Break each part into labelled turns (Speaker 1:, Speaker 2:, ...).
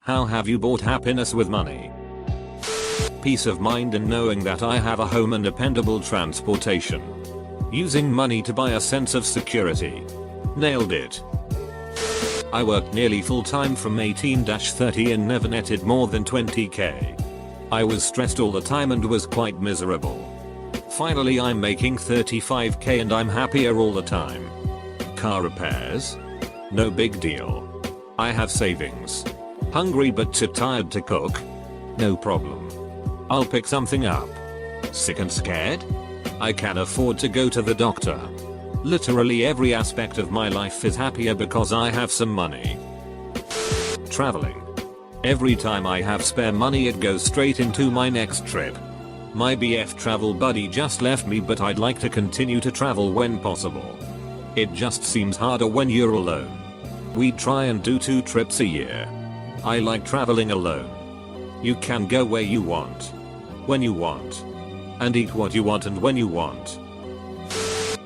Speaker 1: How have you bought happiness with money? Peace of mind in knowing that I have a home and dependable transportation. Using money to buy a sense of security. Nailed it. I worked nearly full time from 18-30 and never netted more than 20k. I was stressed all the time and was quite miserable. Finally I'm making 35k and I'm happier all the time. Car repairs? No big deal. I have savings. Hungry but too tired to cook? No problem. I'll pick something up. Sick and scared? I can afford to go to the doctor. Literally every aspect of my life is happier because I have some money. Traveling. Every time I have spare money it goes straight into my next trip. My BF travel buddy just left me but I'd like to continue to travel when possible. It just seems harder when you're alone. We try and do 2 trips a year. I like traveling alone. You can go where you want. When you want. And eat what you want and when you want.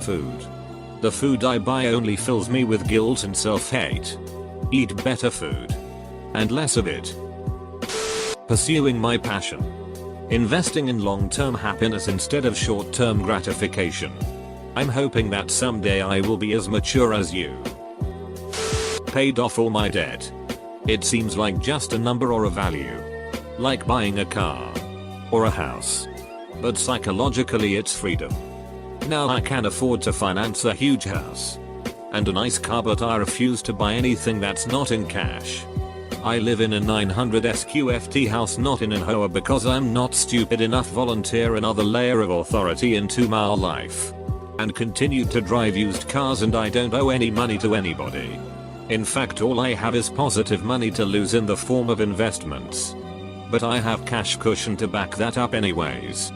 Speaker 1: Food. The food I buy only fills me with guilt and self-hate. Eat better food. And less of it. Pursuing my passion. Investing in long-term happiness instead of short-term gratification. I'm hoping that someday I will be as mature as you. Paid off all my debt. It seems like just a number or a value. Like buying a car. Or a house. But psychologically it's freedom. Now I can afford to finance a huge house. And a nice car but I refuse to buy anything that's not in cash. I live in a 900 SQFT house not in an HOA because I'm not stupid enough volunteer another layer of authority into my life. And continue to drive used cars and I don't owe any money to anybody. In fact all I have is positive money to lose in the form of investments. But I have cash cushion to back that up anyways.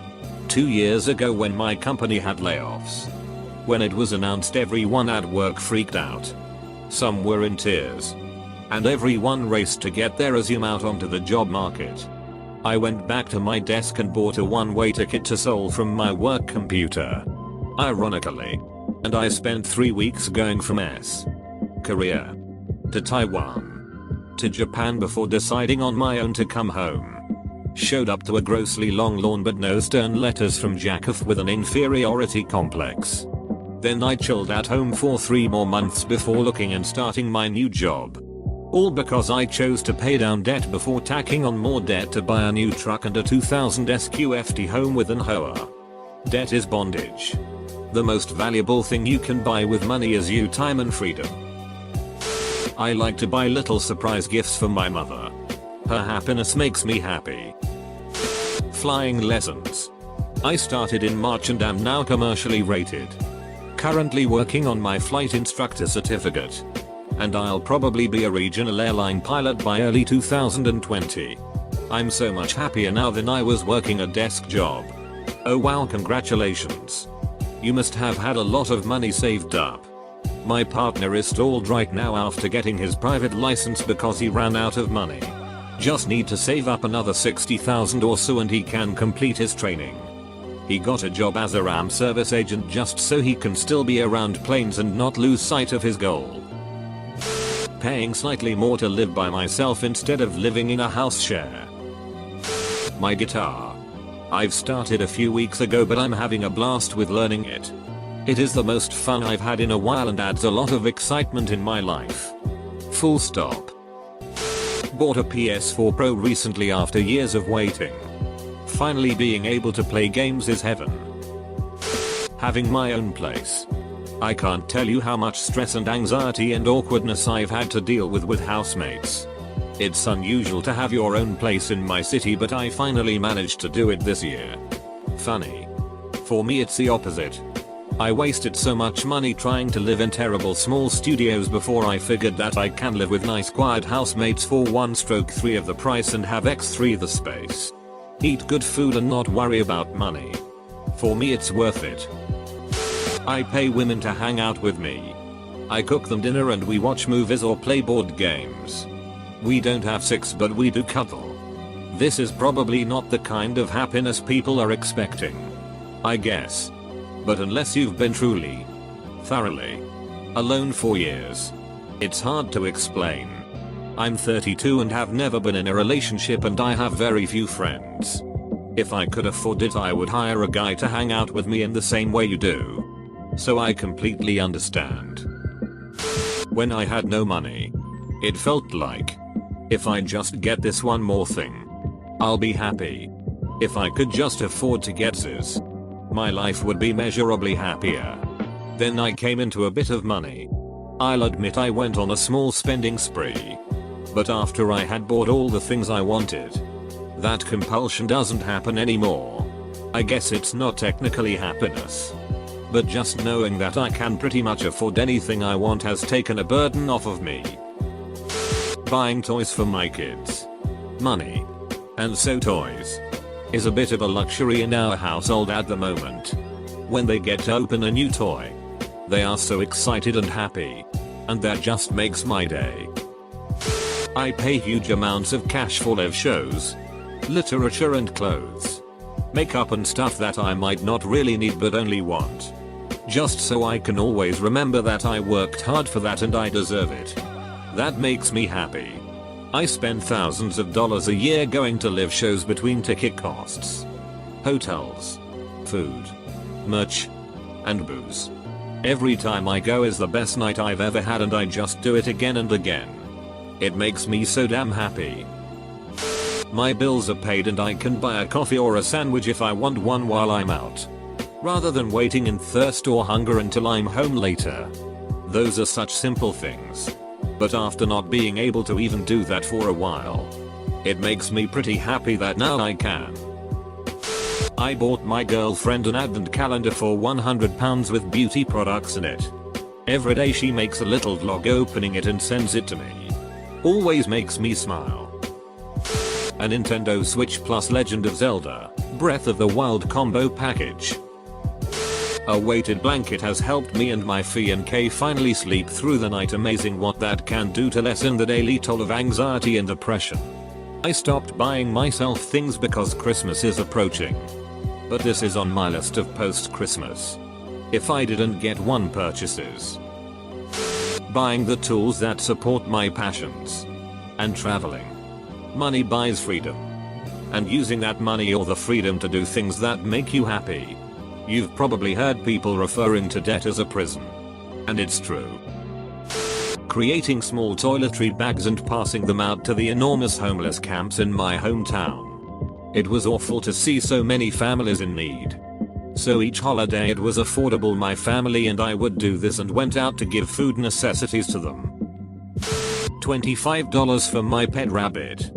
Speaker 1: 2 years ago when my company had layoffs. When it was announced everyone at work freaked out. Some were in tears. And everyone raced to get their resume out onto the job market. I went back to my desk and bought a one-way ticket to Seoul from my work computer. Ironically. And I spent 3 weeks going from Korea. To Taiwan. To Japan before deciding on my own to come home. Showed up to a grossly long lawn but no stern letters from Jacob with an inferiority complex. Then I chilled at home for 3 more months before looking and starting my new job. All because I chose to pay down debt before tacking on more debt to buy a new truck and a 2000 SQFT home with an HOA. Debt is bondage. The most valuable thing you can buy with money is you time and freedom. I like to buy little surprise gifts for my mother. Her happiness makes me happy. Flying lessons. I started in March and am now commercially rated. Currently working on my flight instructor certificate. And I'll probably be a regional airline pilot by early 2020. I'm so much happier now than I was working a desk job. Oh wow, congratulations. You must have had a lot of money saved up. My partner is stalled right now after getting his private license because he ran out of money. Just need to save up another 60,000 or so and he can complete his training. He got a job as a RAM service agent just so he can still be around planes and not lose sight of his goal. Paying slightly more to live by myself instead of living in a house share. My guitar. I've started a few weeks ago but I'm having a blast with learning it. It is the most fun I've had in a while and adds a lot of excitement in my life. Full stop. Bought a PS4 Pro recently after years of waiting. Finally being able to play games is heaven. Having my own place. I can't tell you how much stress and anxiety and awkwardness I've had to deal with housemates. It's unusual to have your own place in my city but I finally managed to do it this year. Funny. For me it's the opposite. I wasted so much money trying to live in terrible small studios before I figured that I can live with nice quiet housemates for 1/3 of the price and have x3 the space. Eat good food and not worry about money. For me it's worth it. I pay women to hang out with me. I cook them dinner and we watch movies or play board games. We don't have sex but we do cuddle. This is probably not the kind of happiness people are expecting. I guess. But unless you've been thoroughly alone for years, it's hard to explain. I'm 32 and have never been in a relationship, and I have very few friends. If I could afford it, I would hire a guy to hang out with me in the same way you do. So I completely understand. When I had no money, it felt like, if I just get this one more thing, I'll be happy. If I could just afford to get this, my life would be measurably happier. Then I came into a bit of money. I'll admit I went on a small spending spree. But after I had bought all the things I wanted, that compulsion doesn't happen anymore. I guess it's not technically happiness, but just knowing that I can pretty much afford anything I want has taken a burden off of me. Buying toys for my kids. Money. And so toys is a bit of a luxury in our household at the moment. When they get to open a new toy, they are so excited and happy, and that just makes my day. I pay huge amounts of cash for live shows, literature and clothes, makeup and stuff that I might not really need but only want. Just so I can always remember that I worked hard for that and I deserve it. That makes me happy. I spend thousands of dollars a year going to live shows between ticket costs, hotels, food, merch, and booze. Every time I go is the best night I've ever had, and I just do it again and again. It makes me so damn happy. My bills are paid and I can buy a coffee or a sandwich if I want one while I'm out, rather than waiting in thirst or hunger until I'm home later. Those are such simple things. But after not being able to even do that for a while, it makes me pretty happy that now I can. I bought my girlfriend an advent calendar for £100 with beauty products in it. Every day she makes a little vlog opening it and sends it to me. Always makes me smile. A Nintendo Switch Plus Legend of Zelda Breath of the Wild combo package. A weighted blanket has helped me and my fiancé finally sleep through the night. Amazing what that can do to lessen the daily toll of anxiety and depression. I stopped buying myself things because Christmas is approaching, but this is on my list of post-Christmas if I didn't get one purchases. Buying the tools that support my passions and traveling. Money buys freedom, and using that money or the freedom to do things that make you happy. You've probably heard people referring to debt as a prison, and it's true. Creating small toiletry bags and passing them out to the enormous homeless camps in my hometown. It was awful to see so many families in need. So each holiday it was affordable, my family and I would do this and went out to give food necessities to them. $25 for my pet rabbit.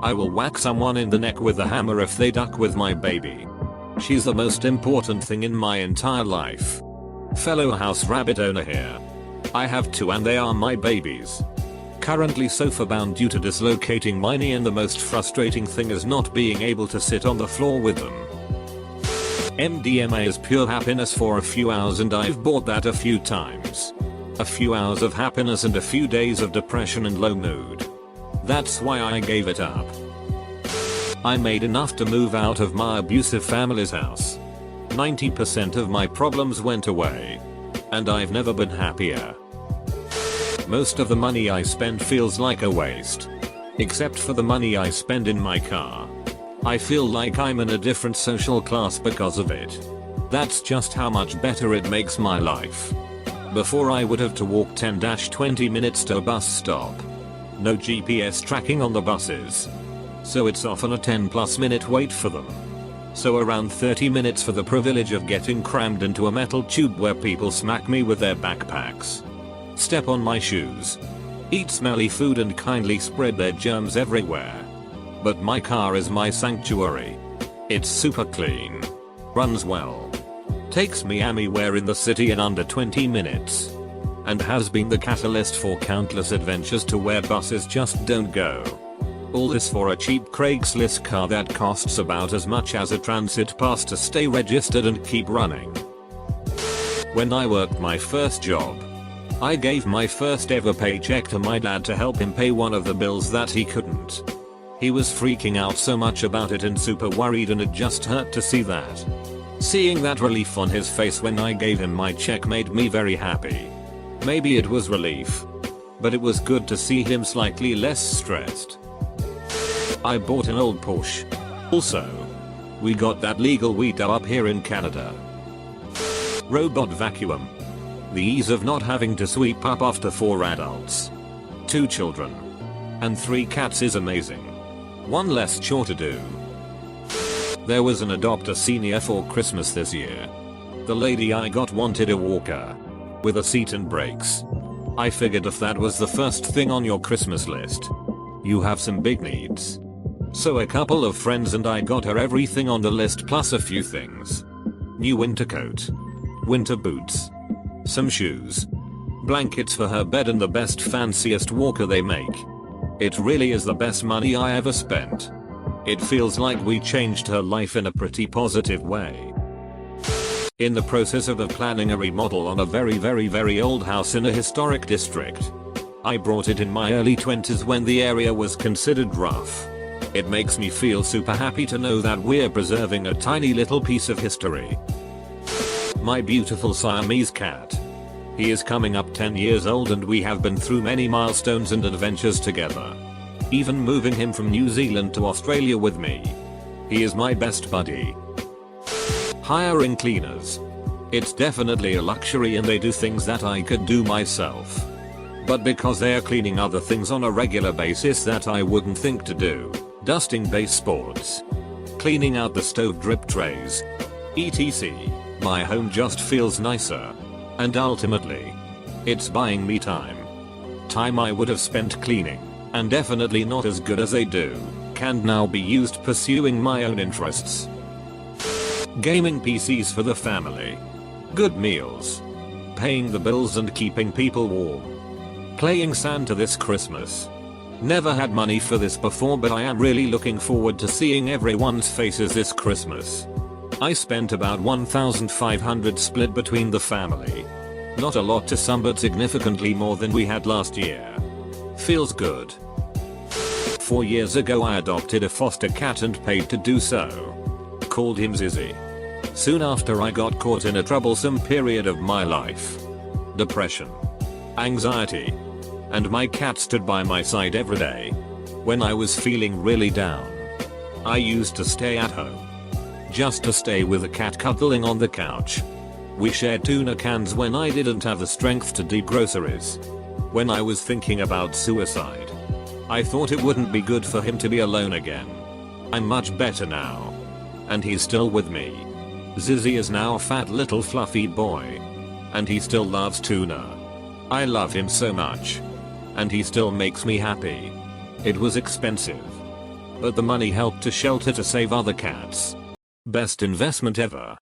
Speaker 1: I will whack someone in the neck with a hammer if they duck with my baby. She's the most important thing in my entire life. Fellow house rabbit owner here. I have two and they are my babies. Currently sofa bound due to dislocating my knee, and the most frustrating thing is not being able to sit on the floor with them. MDMA is pure happiness for a few hours, and I've bought that a few times. A few hours of happiness and a few days of depression and low mood. That's why I gave it up. I made enough to move out of my abusive family's house. 90% of my problems went away, and I've never been happier. Most of the money I spend feels like a waste, except for the money I spend in my car. I feel like I'm in a different social class because of it. That's just how much better it makes my life. Before I would have to walk 10-20 minutes to a bus stop. No GPS tracking on the buses, so it's often a 10+ minute wait for them. So around 30 minutes for the privilege of getting crammed into a metal tube where people smack me with their backpacks, step on my shoes, eat smelly food and kindly spread their germs everywhere. But my car is my sanctuary. It's super clean, runs well, takes me anywhere in the city in under 20 minutes, and has been the catalyst for countless adventures to where buses just don't go. All this for a cheap Craigslist car that costs about as much as a transit pass to stay registered and keep running. When I worked my first job, I gave my first ever paycheck to my dad to help him pay one of the bills that he couldn't. He was freaking out so much about it and super worried, and it just hurt to see that. Seeing that relief on his face when I gave him my check made me very happy. Maybe it was relief, but it was good to see him slightly less stressed. I bought an old Porsche. Also, we got that legal weed up here in Canada. Robot vacuum. The ease of not having to sweep up after 4 adults, 2 children, and 3 cats is amazing. One less chore to do. There was an adopt a senior for Christmas this year. The lady I got wanted a walker with a seat and brakes. I figured if that was the first thing on your Christmas list, you have some big needs. So a couple of friends and I got her everything on the list plus a few things. New winter coat, winter boots, some shoes, blankets for her bed and the best fanciest walker they make. It really is the best money I ever spent. It feels like we changed her life in a pretty positive way. In the process of planning a remodel on a very old house in a historic district. I bought it in my early 20s when the area was considered rough. It makes me feel super happy to know that we're preserving a tiny little piece of history. My beautiful Siamese cat. He is coming up 10 years old and we have been through many milestones and adventures together. Even moving him from New Zealand to Australia with me. He is my best buddy. Hiring cleaners. It's definitely a luxury and they do things that I could do myself. But because they are cleaning other things on a regular basis that I wouldn't think to do. Dusting baseboards. Cleaning out the stove drip trays. etc. My home just feels nicer. And ultimately, it's buying me time. Time I would have spent cleaning, and definitely not as good as they do, can now be used pursuing my own interests. Gaming PCs for the family. Good meals. Paying the bills and keeping people warm. Playing Santa this Christmas. Never had money for this before but I am really looking forward to seeing everyone's faces this Christmas. I spent about $1,500 split between the family. Not a lot to some but significantly more than we had last year. Feels good. 4 years ago I adopted a foster cat and paid to do so. Called him Zizzy. Soon after I got caught in a troublesome period of my life. Depression. Anxiety. And my cat stood by my side every day. When I was feeling really down. I used to stay at home. Just to stay with the cat cuddling on the couch. We shared tuna cans when I didn't have the strength to do groceries. When I was thinking about suicide. I thought it wouldn't be good for him to be alone again. I'm much better now. And he's still with me. Zizzy is now a fat little fluffy boy. And he still loves tuna. I love him so much. And he still makes me happy. It was expensive. But the money helped to shelter to save other cats. Best investment ever.